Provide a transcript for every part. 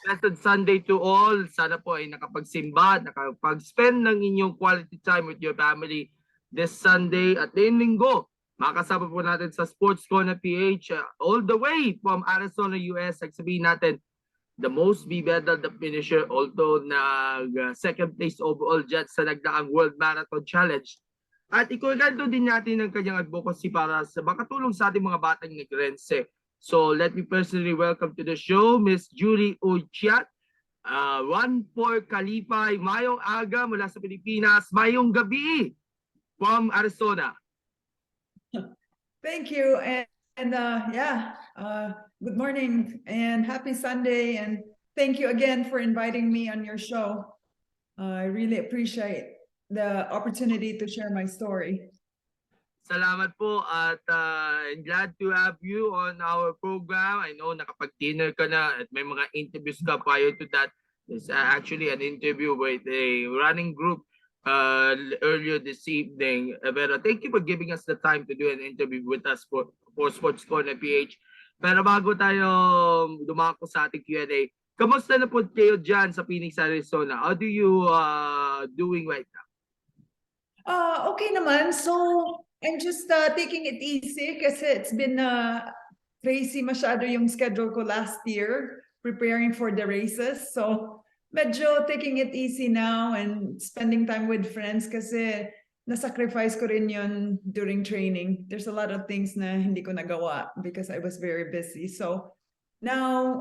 Blessed Sunday to all. Sana po ay nakapagsimba, nakapag-spend ng inyong quality time with your family this Sunday at linggo. Makasama po natin sa Sports Corner PH all the way from Arizona, US. Sabihin natin, the most bibedal the finisher, although second place overall dyan sa nagdaang World Marathon Challenge. At ikuwento din natin ng kanyang advocacy para sa makatulong sa ating mga batang negrense. So let me personally welcome to the show Miss Julie Uychiat, one for Kalipay. Mayong aga mula sa Pilipinas, mayong gabi from Arizona. Thank you, and good morning and happy Sunday, and thank you again for inviting me on your show. I really appreciate the opportunity to share my story. Salamat po at glad to have you on our program. I know nakapag-dinner ka na at may mga interviews ka prior to that. There's actually an interview with a running group earlier this evening. Pero thank you for giving us the time to do an interview with us for Sports Corner PH. Pero bago tayo dumako sa ating Q&A, kamusta na po kayo dyan sa Phoenix, Arizona? How do you doing right now? Okay naman. So I'm just taking it easy kasi it's been crazy masyado yung schedule ko last year preparing for the races. So medyo taking it easy now and spending time with friends kasi na-sacrifice ko rin yun during training. There's a lot of things na hindi ko nagawa because I was very busy. So now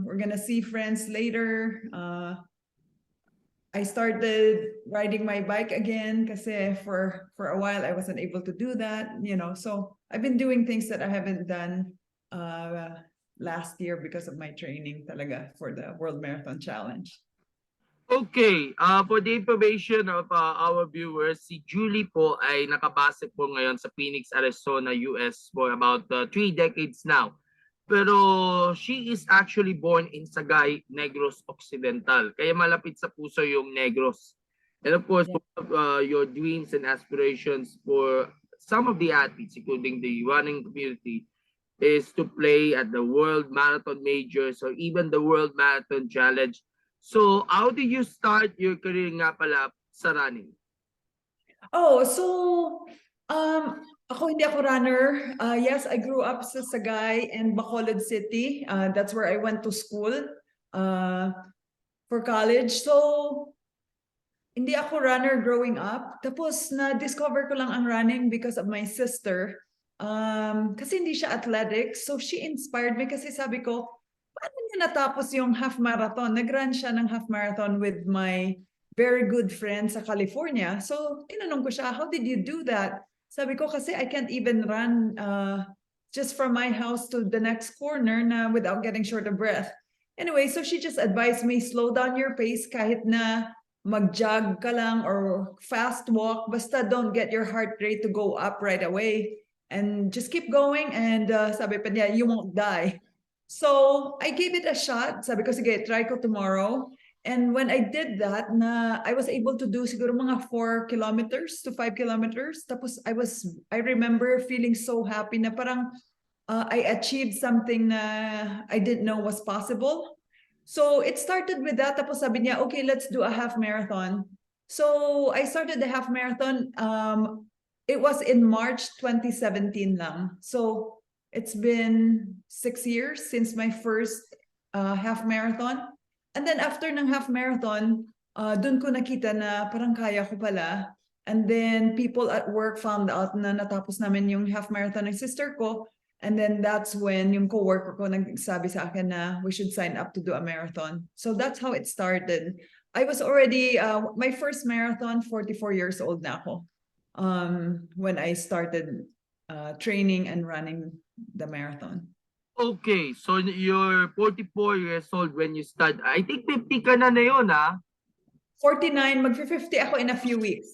we're gonna see friends later. I started riding my bike again kasi for a while I wasn't able to do that, you know. So I've been doing things that I haven't done last year because of my training talaga for the World Marathon Challenge. Okay, for the information of our viewers, si Julie po ay nakabase po ngayon sa Phoenix, Arizona, US for about 3 decades now. Pero she is actually born in Sagay, Negros Occidental. Kaya malapit sa puso yung Negros. And of course, your dreams and aspirations for some of the athletes, including the running community, is to play at the World Marathon Majors or even the World Marathon Challenge. So, how did you start your career nga pala sa running? Oh, so hindi ako runner. Yes, I grew up sa Sagay and Bacolod City. That's where I went to school for college. So hindi ako runner growing up. Tapos na-discover ko lang ang running because of my sister. Kasi hindi siya athletic. So she inspired me kasi sabi ko, paano niya natapos yung half marathon? Nag-run siya ng half marathon with my very good friend sa California. So tinanong ko siya, how did you do that? Sabi ko kasi I can't even run just from my house to the next corner na without getting short of breath. Anyway, so she just advised me, slow down your pace kahit na mag-jog ka lang or fast walk. Basta don't get your heart rate to go up right away. And just keep going and sabi pa niya, you won't die. So I gave it a shot. Sabi ko, sige, try ko tomorrow. And when I did that, I was able to do siguro mga 4 kilometers to 5 kilometers. Tapos I remember feeling so happy na parang I achieved something na I didn't know was possible. So it started with that. Tapos sabi niya, okay, let's do a half marathon. So I started the half marathon. It was in March 2017 lang. So it's been 6 years since my first half marathon. And then after ng half marathon, dun ko nakita na parang kaya ko pala. And then people at work found out na natapos namin yung half marathon ng sister ko. And then that's when yung coworker ko nagsabi sa akin na we should sign up to do a marathon. So that's how it started. I was already, my first marathon, 44 years old na ako when I started training and running the marathon. Okay, so you're 44 years old when you start. I think 50 ka na yun, ha? 49, mag-50 ako in a few weeks.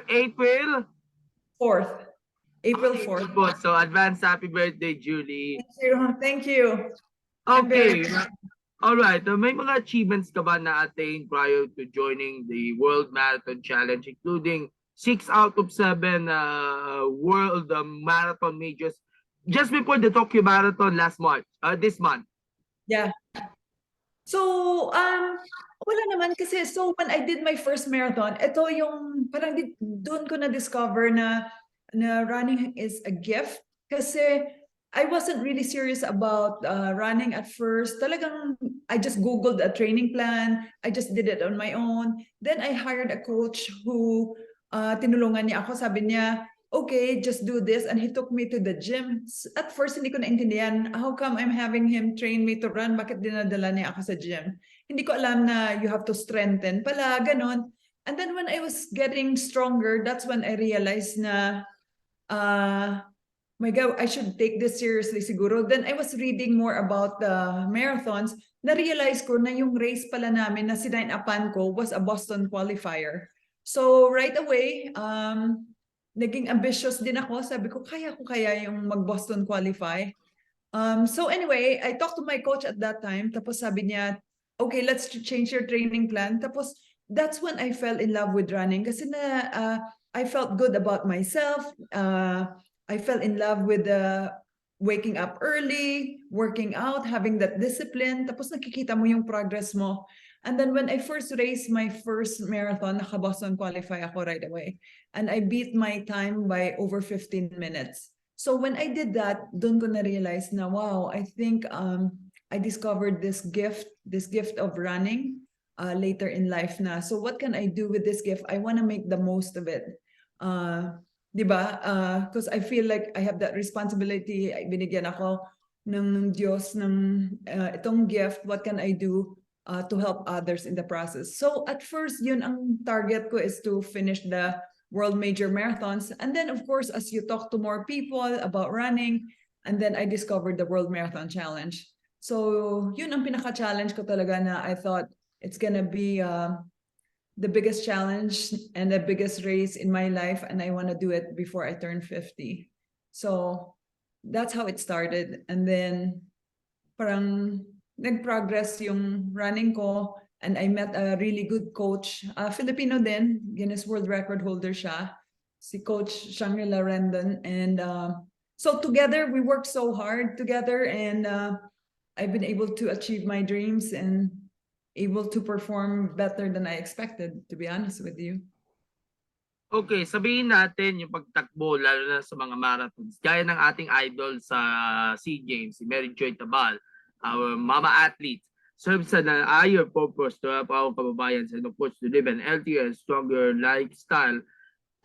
April 4th. April 4th. So advance happy birthday, Julie. Thank you. Okay. All right. May mga achievements ka ba na attain prior to joining the World Marathon Challenge, including 6 out of 7 World Marathon Majors just before the Tokyo Marathon this month? Yeah. So, wala naman kasi so when I did my first marathon, ito yung parang doon ko na-discover na running is a gift kasi I wasn't really serious about running at first. Talagang I just Googled a training plan. I just did it on my own. Then I hired a coach who tinulungan niya ako. Sabi niya, okay, just do this. And he took me to the gym. At first, hindi ko naintindihan, how come I'm having him train me to run? Bakit dinadala niya ako sa gym? Hindi ko alam na you have to strengthen pala, ganon. And then when I was getting stronger, that's when I realized na, my God, I should take this seriously siguro. Then I was reading more about the marathons. Na-realize ko na yung race pala namin na sinign-upan ko was a Boston qualifier. So right away, naging ambitious din ako. Sabi ko, kaya ko kaya yung mag-Boston qualify. So anyway, I talked to my coach at that time. Tapos sabi niya, okay, let's change your training plan. Tapos that's when I fell in love with running. Kasi I felt good about myself. I fell in love with waking up early, working out, having that discipline. Tapos nakikita mo yung progress mo. And then when I first raced my first marathon, naka-Boston qualify ako right away. And I beat my time by over 15 minutes. So when I did that, doon ko na-realize na, wow, I think I discovered this gift of running later in life na. So what can I do with this gift? I want to make the most of it. Diba? Because I feel like I have that responsibility. Binigyan ako ng Diyos ng itong gift. What can I do to help others in the process? So at first, yun ang target ko is to finish the world major marathons. And then, of course, as you talk to more people about running, and then I discovered the World Marathon Challenge. So yun ang pinaka-challenge ko talaga na I thought it's gonna be the biggest challenge and the biggest race in my life, and I want to do it before I turn 50. So that's how it started. And then parang nag-progress yung running ko, and I met a really good coach, Filipino din, Guinness World Record holder siya, si Coach Shangri-La Rendon. And so together, we worked so hard together, and I've been able to achieve my dreams and able to perform better than I expected, to be honest with you. Okay, sabihin natin yung pagtakbo, lalo na sa mga marathons. Gaya ng ating idol sa SEA Games, si Mary Joy Tabal, our mama athlete, serves as an higher purpose to help our kababayan and of course to live an healthier, stronger lifestyle.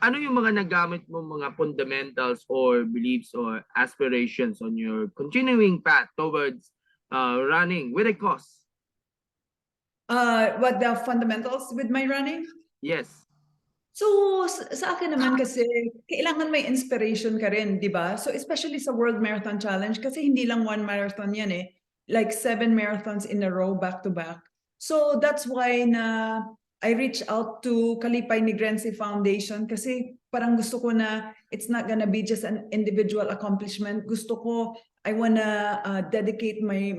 Ano yung mga nagamit mo mga fundamentals or beliefs or aspirations on your continuing path towards running with a cause? What the fundamentals with my running? Yes. So, sa akin naman kasi, kailangan may inspiration ka rin, di ba? So, especially sa World Marathon Challenge, kasi hindi lang one marathon yan eh. Like 7 marathons in a row, back to back. So, that's why na I reached out to Kalipay Negrense Foundation kasi parang gusto ko na it's not gonna be just an individual accomplishment. Gusto ko, I wanna dedicate my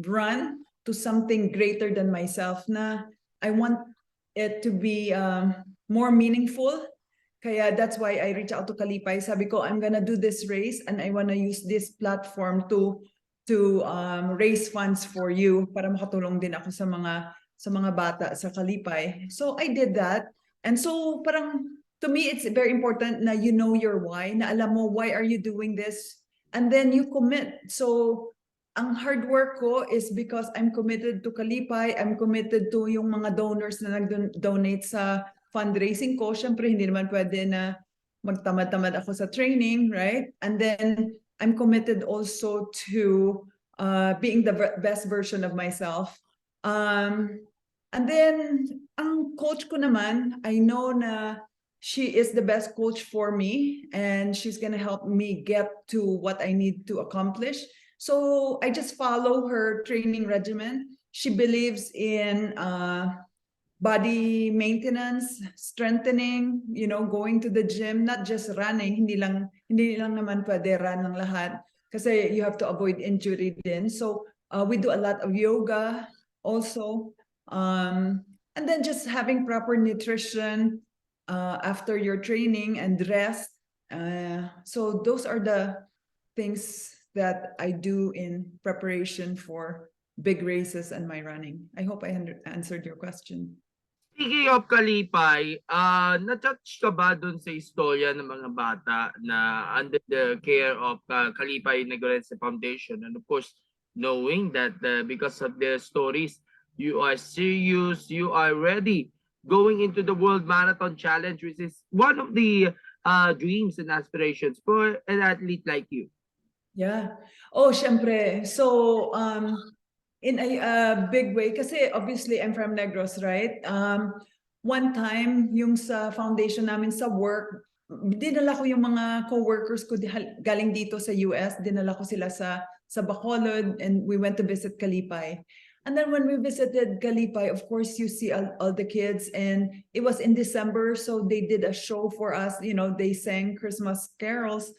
run to something greater than myself na I want it to be more meaningful. Kaya that's why I reach out to Kalipay. Sabi ko, I'm gonna do this race and I wanna use this platform to raise funds for you para makatulong din ako sa mga bata sa Kalipay. So I did that. And so parang to me, it's very important na you know your why, na alam mo why are you doing this, and then you commit. So ang hard work ko is because I'm committed to Kalipay, I'm committed to yung mga donors na nag-donate sa fundraising ko. Siyempre, hindi naman pwede na magtamad-tamad ako sa training, right? And then, I'm committed also to being the best version of myself. And then, ang coach ko naman, I know na she is the best coach for me, and she's gonna help me get to what I need to accomplish. So I just follow her training regimen. She believes in body maintenance, strengthening, you know, going to the gym, not just running. Hindi lang naman pwede run ng lahat kasi you have to avoid injury din. So we do a lot of yoga also. And then just having proper nutrition after your training and rest. So those are the things that I do in preparation for big races and my running. I hope I answered your question. Speaking of Kalipay, na-touch ka ba dun sa istorya ng mga bata na under the care of Kalipay Negrense Foundation? And of course, knowing that because of their stories, you are serious, you are ready going into the World Marathon Challenge, which is one of the dreams and aspirations for an athlete like you. Yeah. Oh, syempre. So, in a big way, kasi obviously I'm from Negros, right? One time, yung sa foundation namin sa work, dinala ko yung mga co-workers ko galing dito sa US, dinala ko sila sa Bacolod, and we went to visit Kalipay. And then when we visited Kalipay, of course, you see all the kids, and it was in December, so they did a show for us. You know, they sang Christmas carols.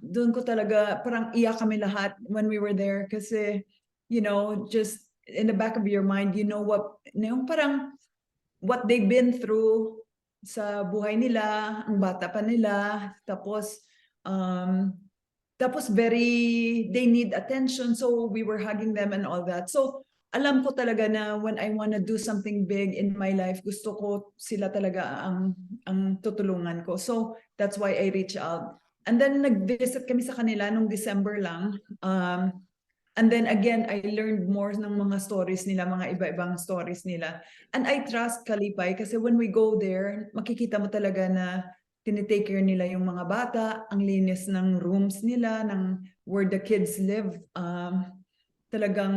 Doon ko talaga, parang iyak kami lahat when we were there kasi, you know, just in the back of your mind, you know parang what they've been through sa buhay nila, ang bata pa nila, tapos they need attention, so we were hugging them and all that. So alam ko talaga na when I want to do something big in my life, gusto ko sila talaga ang tutulungan ko. So that's why I reach out. And then nag-visit kami sa kanila nung December lang. And then again, I learned more ng mga stories nila, mga iba-ibang stories nila. And I trust Kalipay kasi when we go there, makikita mo talaga na tinitake care nila yung mga bata, ang linis ng rooms nila, ng where the kids live. Talagang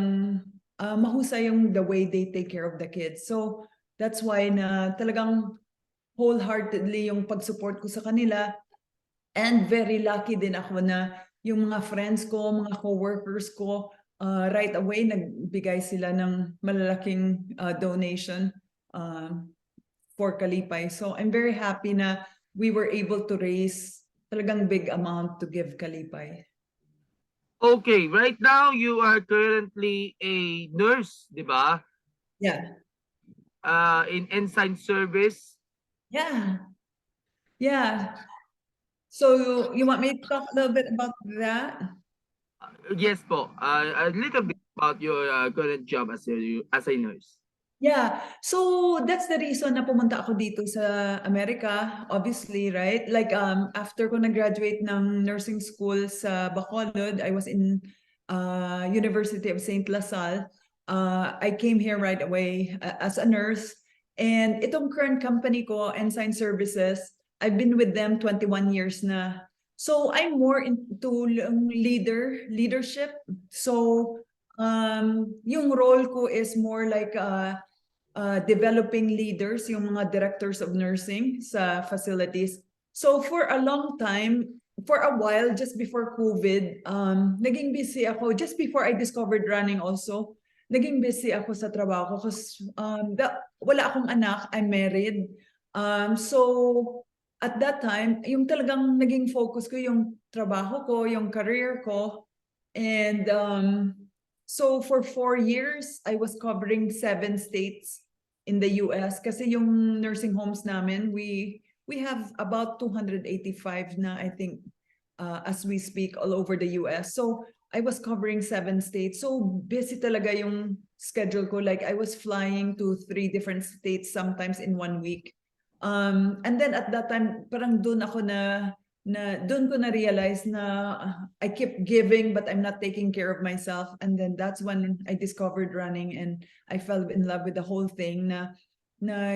mahusay yung the way they take care of the kids. So that's why na talagang wholeheartedly yung pag-support ko sa kanila. And very lucky din ako na yung mga friends ko, mga co-workers ko, right away nagbigay sila ng malalaking donation for Kalipay. So I'm very happy na we were able to raise talagang big amount to give Kalipay. Okay, right now you are currently a nurse, di ba? Yeah. In ensign service. Yeah. Yeah. So you want me to talk a little bit about that? Yes po. A little bit about your current job as a nurse. Yeah. So that's the reason na pumunta ako dito sa Amerika, obviously, right? Like after ko nag-graduate ng nursing school sa Bacolod, I was in University of St. LaSalle. I came here right away as a nurse. And itong current company ko, Ensign Services, I've been with them 21 years na. So I'm more into leadership. So yung role ko is more like developing leaders, yung mga directors of nursing sa facilities. So for a long time, for a while, just before COVID, naging busy ako. Just before I discovered running also, naging busy ako sa trabaho ko kasi wala akong anak, I'm married. So at that time, yung talagang naging focus ko yung trabaho ko, yung career ko. And so for 4 years, I was covering 7 states in the US kasi yung nursing homes namin, we have about 285 na I think as we speak all over the US. So I was covering 7 states. So busy talaga yung schedule ko. Like I was flying to 3 different states sometimes in 1 week. And then at that time, parang doon ako doon ko na-realize na I keep giving but I'm not taking care of myself. And then that's when I discovered running and I fell in love with the whole thing na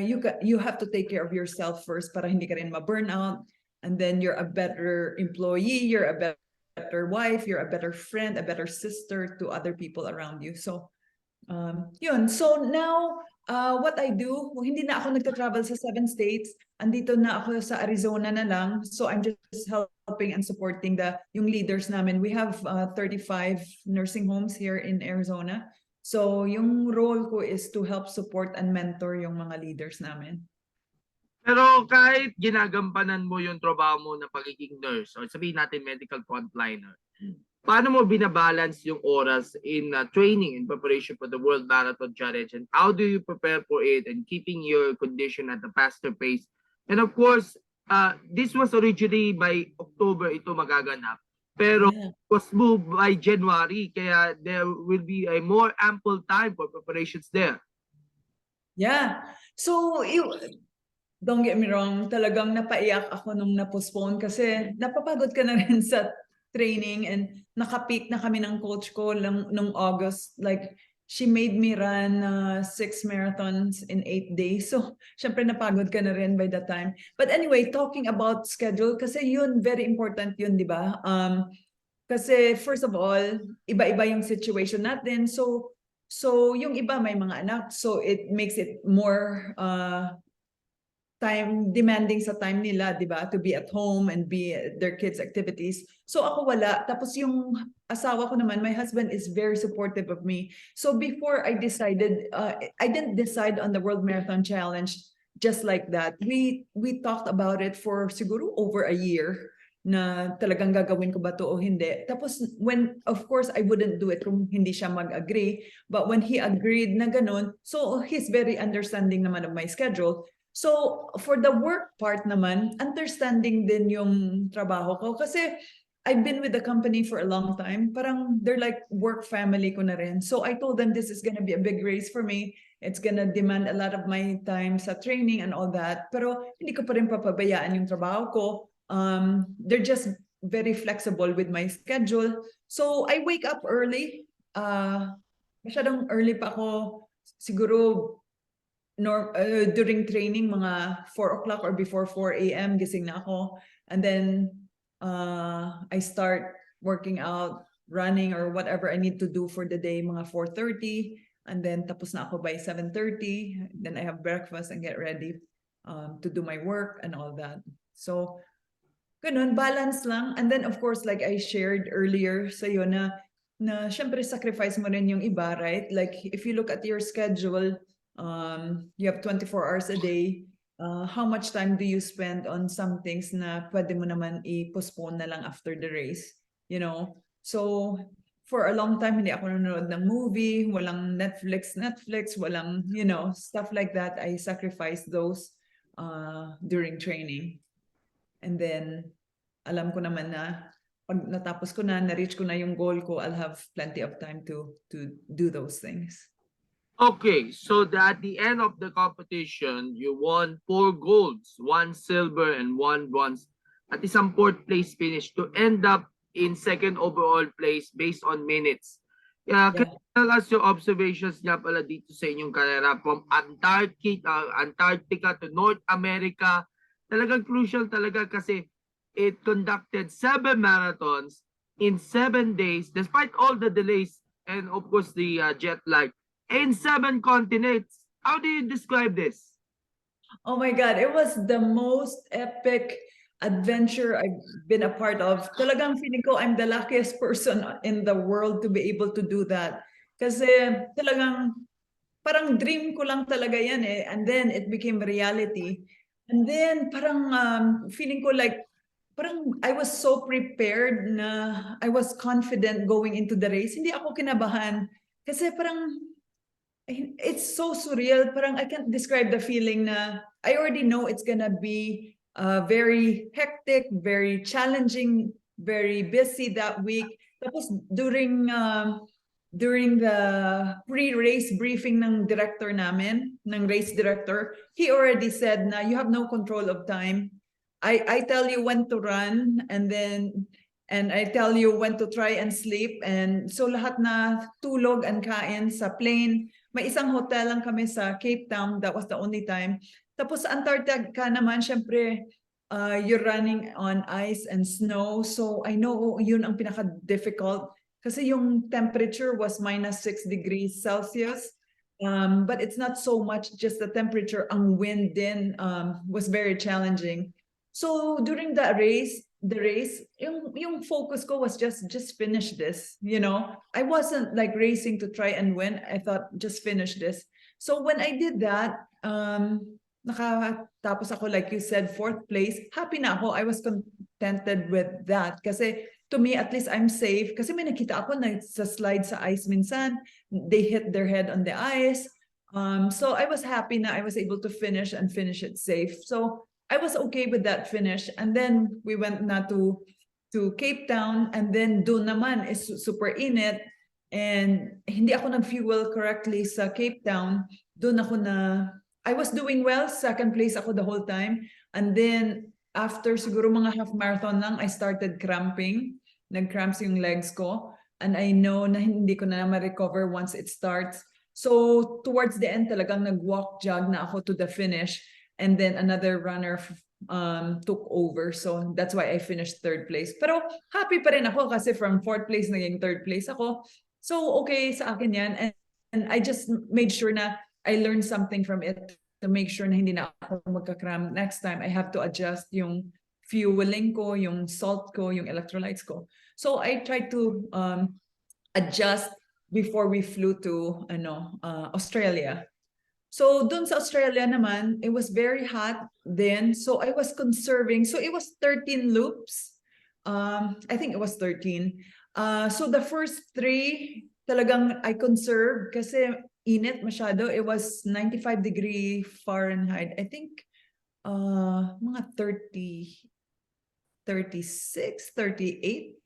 you have to take care of yourself first para hindi ka rin ma-burnout. And then you're a better employee, you're a better wife, you're a better friend, a better sister to other people around you. So yun. So now, what I do, hindi na ako nagta-travel sa 7 states. Andito na ako sa Arizona na lang. So I'm just helping and supporting yung leaders namin. We have 35 nursing homes here in Arizona. So yung role ko is to help support and mentor yung mga leaders namin. Pero kahit ginagampanan mo yung trabaho mo na pagiging nurse or sabihin natin medical frontliner, paano mo binabalance yung oras in training and preparation for the World Marathon Challenge? And how do you prepare for it and keeping your condition at a faster pace? And of course, this was originally by October ito magaganap. Pero Yeah. was moved by January, kaya there will be a more ample time for preparations there. Yeah. So, don't get me wrong, talagang napaiyak ako nung na-postpone kasi napapagod ka na rin sa training and naka-peak na kami ng coach ko nung August. Like, she made me run 6 marathons in 8 days. So, syempre napagod ka na rin by that time. But anyway, talking about schedule, kasi yun, very important yun, di ba? Kasi first of all, iba-iba yung situation natin. So yung iba may mga anak, so it makes it more time demanding sa time nila, 'di ba? To be at home and be their kids' activities. So ako wala. Tapos yung asawa ko naman, my husband is very supportive of me. So before I decided, I didn't decide on the World Marathon Challenge just like that. We talked about it for siguro over a year na talagang gagawin ko ba to o hindi. Tapos when, of course, I wouldn't do it kung hindi siya mag-agree. But when he agreed na ganun, so he's very understanding naman of my schedule. So for the work part naman, understanding din yung trabaho ko. Kasi I've been with the company for a long time. Parang they're like work family ko na rin. So I told them this is gonna be a big race for me. It's gonna demand a lot of my time sa training and all that. Pero hindi ko pa rin papabayaan yung trabaho ko. They're just very flexible with my schedule. So I wake up early. Masyadong early pa ako. Siguro during training, mga 4 o'clock or before 4 a.m. gising na ako. And then I start working out, running or whatever I need to do for the day, mga 4:30. And then tapos na ako by 7:30. Then I have breakfast and get ready to do my work and all that. So, ganun, balance lang. And then of course, like I shared earlier sa'yo na syempre sacrifice mo rin yung iba, right? Like if you look at your schedule, you have 24 hours a day. How much time do you spend on some things na pwede mo naman i-postpone na lang after the race? You know? So, for a long time, hindi ako nanonood ng movie, walang Netflix, walang, stuff like that. I sacrificed those during training. And then, alam ko naman na pag natapos ko na-reach ko na yung goal ko, I'll have plenty of time to do those things. Okay, so at the end of the competition, you won 4 golds, 1 silver, and 1 bronze at isang 4th place finish to end up in 2nd overall place based on minutes. Yeah, can you tell us your observations nga pala dito sa inyong karera from Antarctica to North America? Talagang crucial talaga kasi it conducted 7 marathons in 7 days despite all the delays and of course the jet lag in 7 continents. How do you describe this? Oh my God, it was the most epic adventure I've been a part of. Talagang feeling ko I'm the luckiest person in the world to be able to do that. Kasi talagang parang dream ko lang talaga yan eh. And then it became reality. And then parang feeling ko like, parang I was so prepared na I was confident going into the race. Hindi ako kinabahan. Kasi parang it's so surreal. Parang I can't describe the feeling na I already know it's gonna be very hectic, very challenging, very busy that week. Tapos during the pre-race briefing ng director namin, ng race director, he already said na you have no control of time. I tell you when to run and I tell you when to try and sleep. And so lahat na tulog and kain sa plane. May isang hotel lang kami sa Cape Town. That was the only time. Tapos sa Antarctica naman, syempre, you're running on ice and snow. So I know yun ang pinaka-difficult. Kasi yung temperature was -6 degrees Celsius. But it's not so much just the temperature. Ang wind din was very challenging. So during the race, yung focus ko was just finish this, I wasn't like racing to try and win. I thought just finish this. So when I did that, nakatapos ako, like you said, 4th place. Happy na ako. I was contented with that. Kasi to me, at least I'm safe. Kasi may nakita ako na sa slide sa ice minsan, they hit their head on the ice. So I was happy na I was able to finish it safe. So I was okay with that finish. And then we went na to to Cape Town, and then doon naman is super init, and hindi ako nag-fuel correctly sa Cape Town. Doon ako I was doing well, second place ako the whole time, and then after siguro mga half marathon lang, I started cramping. Nag-cramps yung legs ko, and I know na hindi ko na ma-recover once it starts. So towards the end talagang nag-walk jog na ako to the finish, and then another runner took over. So that's why I finished third place. Pero happy pa rin ako kasi from fourth place naging third place ako. So okay sa akin yan, and I just made sure na I learned something from it to make sure na hindi na ako magka-cramp. Next time I have to adjust yung fueling ko, yung salt ko, yung electrolytes ko. So I tried to adjust before we flew to Australia. So dun sa Australia naman, it was very hot then. So I was conserving. So it was 13 loops. I think it was 13. So the first 3 talagang I conserved kasi init masyado. It was 95 degrees Fahrenheit. I think mga 30, 36, 38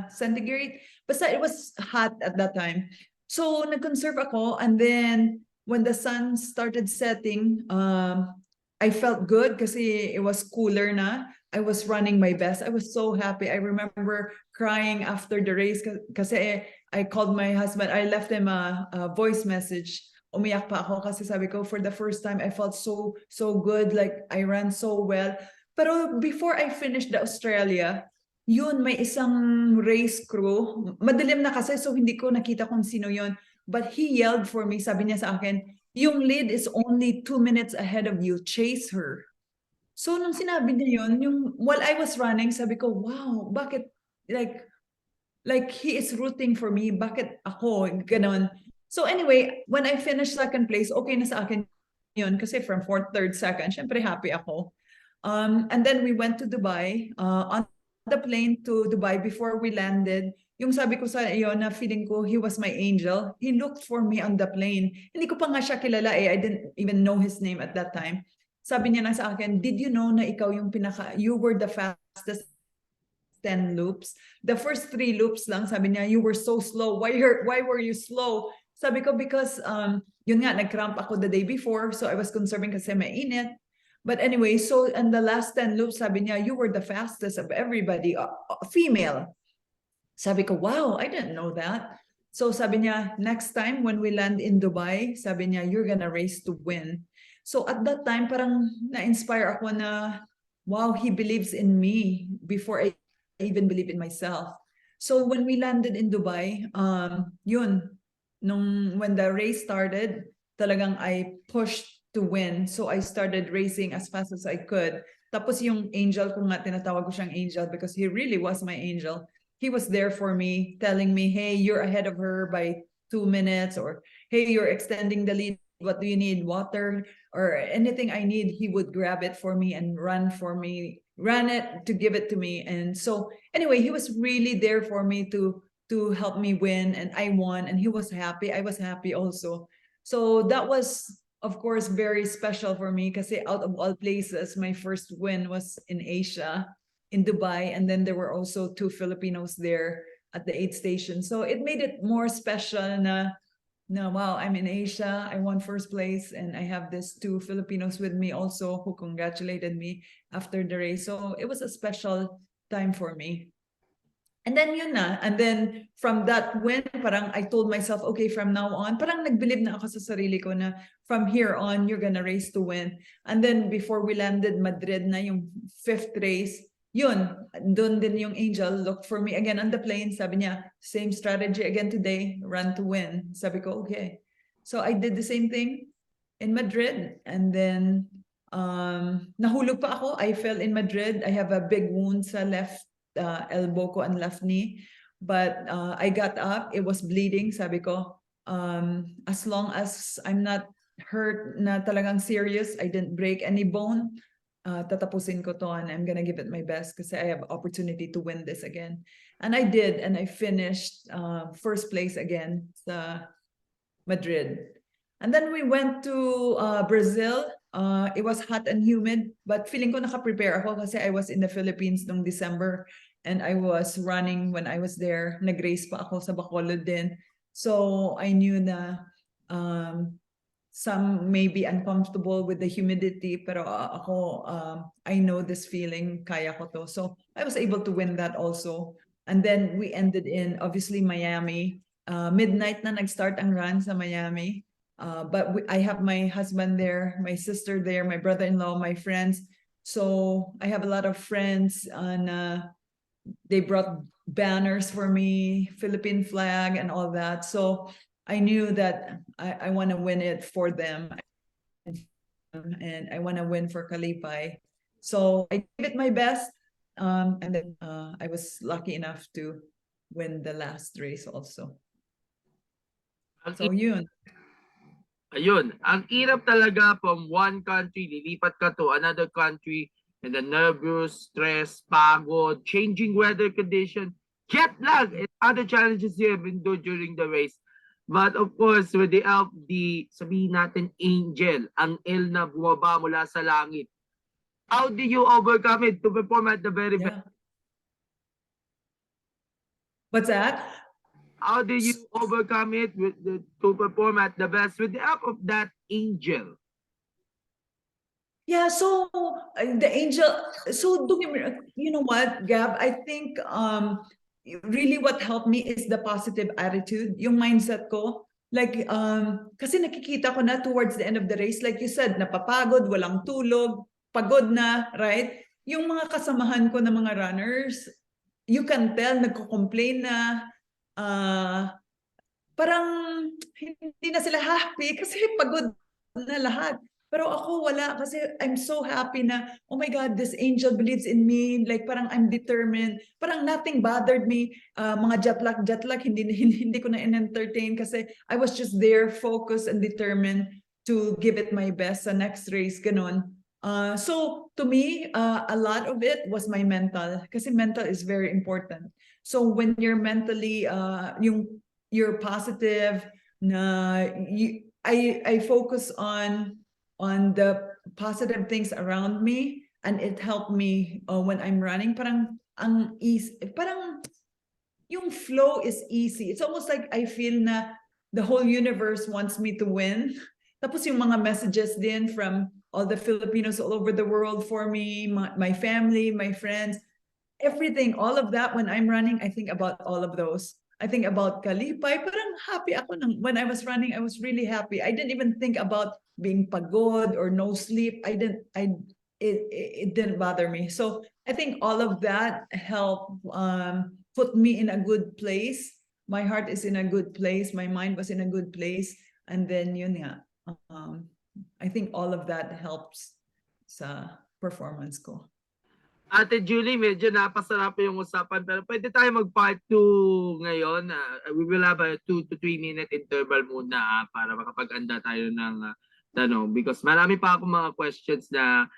centigrade. Basta it was hot at that time. So nag-conserve ako, and then when the sun started setting, I felt good kasi it was cooler na. I was running my best. I was so happy. I remember crying after the race kasi I called my husband. I left him a voice message. Umiyak pa ako kasi sabi ko, for the first time, I felt so good. Like I ran so well. Pero before I finished the Australia, yun, may isang race crew. Madilim na kasi, so hindi ko nakita kung sino yun. But he yelled for me, sabi niya sa akin, yung lead is only 2 minutes ahead of you, chase her. So nung sinabi niya yun, while I was running, sabi ko, wow, bakit, like he is rooting for me, bakit ako, ganon. So anyway, when I finished second place, okay na sa akin yun, kasi from fourth, third, second, syempre happy ako. And then we went to Dubai, on the plane to Dubai before we landed. Yung sabi ko sa iyo na feeling ko he was my angel. He looked for me on the plane. Hindi ko pa nga siya kilala I didn't even know his name at that time. Sabi niya na sa akin, did you know na ikaw yung you were the fastest 10 loops? The first 3 loops lang, sabi niya, you were so slow. Why were you slow? Sabi ko, because yun nga, nag-cramp ako the day before, so I was conserving kasi mainit. But anyway, so in the last 10 loops, sabi niya, you were the fastest of everybody, female. Sabi ko, wow, I didn't know that. So sabi niya, next time when we land in Dubai, sabi niya, you're gonna race to win. So at that time, parang na-inspire ako na, wow, he believes in me before I even believe in myself. So when we landed in Dubai, yun, when the race started, talagang I pushed to win. So I started racing as fast as I could. Tapos yung angel ko nga, tinatawag ko siyang angel because he really was my angel. He was there for me, telling me, hey, you're ahead of her by 2 minutes, or hey, you're extending the lead. What do you need? Water or anything I need, he would grab it for me and run it to give it to me. And so anyway, he was really there for me to help me win, and I won, and he was happy. I was happy also. So that was, of course, very special for me because out of all places, my first win was in Asia, in Dubai, and then there were also 2 Filipinos there at the aid station. So it made it more special na wow, I'm in Asia, I won first place, and I have these 2 Filipinos with me also who congratulated me after the race. So it was a special time for me. And then yun na, and then from that win, parang I told myself, okay, from now on, parang nagbilib na ako sa sarili ko na from here on, you're gonna race to win. And then before we landed Madrid na yung 5th race, yun, doon din yung angel looked for me again on the plane. Sabi niya, same strategy again today, run to win. Sabi ko, okay. So I did the same thing in Madrid, and then nahulog pa ako. I fell in Madrid. I have a big wound sa left elbow ko and left knee, but I got up. It was bleeding. Sabi ko, as long as I'm not hurt na talagang serious, I didn't break any bone, tatapusin ko to, and I'm gonna give it my best kasi I have opportunity to win this again. And I did, and I finished first place again sa Madrid. And then we went to Brazil. It was hot and humid, but feeling ko naka-prepare ako kasi I was in the Philippines noong December. and I was running when I was there. Nag-race pa ako sa Bacolod din. So I knew na some may be uncomfortable with the humidity, pero ako, I know this feeling, kaya ko to. So I was able to win that also. And then we ended in, obviously, Miami. Midnight na nag-start ang run sa Miami. But I have my husband there, my sister there, my brother-in-law, my friends. So I have a lot of friends, and they brought banners for me, Philippine flag and all that. So I knew that I want to win it for them, and I want to win for Kalipay. So I gave it my best, and then I was lucky enough to win the last race also. So yun. Ayun, ang hirap talaga from one country, lilipat ka to another country, and the nervous, stress, pagod, changing weather condition, jet lag, and other challenges you have endured during the race. But of course, with the help, sabihin natin, angel, ang El na bumaba mula sa langit. How do you overcome it to perform at the very best? What's that? How do you overcome it to perform at the best with the help of that angel? Yeah, so the angel, so you know what, Gab, I think really what helped me is the positive attitude, yung mindset ko. Like, kasi nakikita ko na towards the end of the race, like you said, napapagod, walang tulog, pagod na, right? Yung mga kasamahan ko na mga runners, you can tell, nagko-complain na, parang hindi na sila happy kasi pagod na lahat. Pero ako wala kasi I'm so happy na, oh my God, this angel believes in me. Like parang I'm determined. Parang nothing bothered me. Mga jet lag, hindi ko na in-entertain kasi I was just there, focused and determined to give it my best sa next race, ganun. So to me, a lot of it was my mental kasi mental is very important. So when you're mentally, you're positive, na I focus on the positive things around me, and it helped me when I'm running. Parang ang easy, parang yung flow is easy. It's almost like I feel na the whole universe wants me to win. Tapos yung mga messages din from all the Filipinos all over the world for me, my family, my friends, everything, all of that. When I'm running, I think about all of those. I think about Kalipay. Parang happy ako when I was running. I was really happy. I didn't even think about being pagod or no sleep. It didn't bother me. So I think all of that helped put me in a good place. My heart is in a good place. My mind was in a good place. And then yun nga, I think all of that helps sa performance ko. Ate Julie, medyo napasarap yung usapan, pero pwede tayo mag-part 2 ngayon. We will have a 2 to 3 minute interval muna para makapag-anda tayo ng tanong, because marami pa akong mga questions na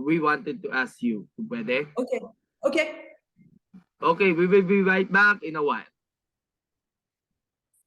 we wanted to ask you. Pwede? Okay. Okay. Okay, we will be right back in a while.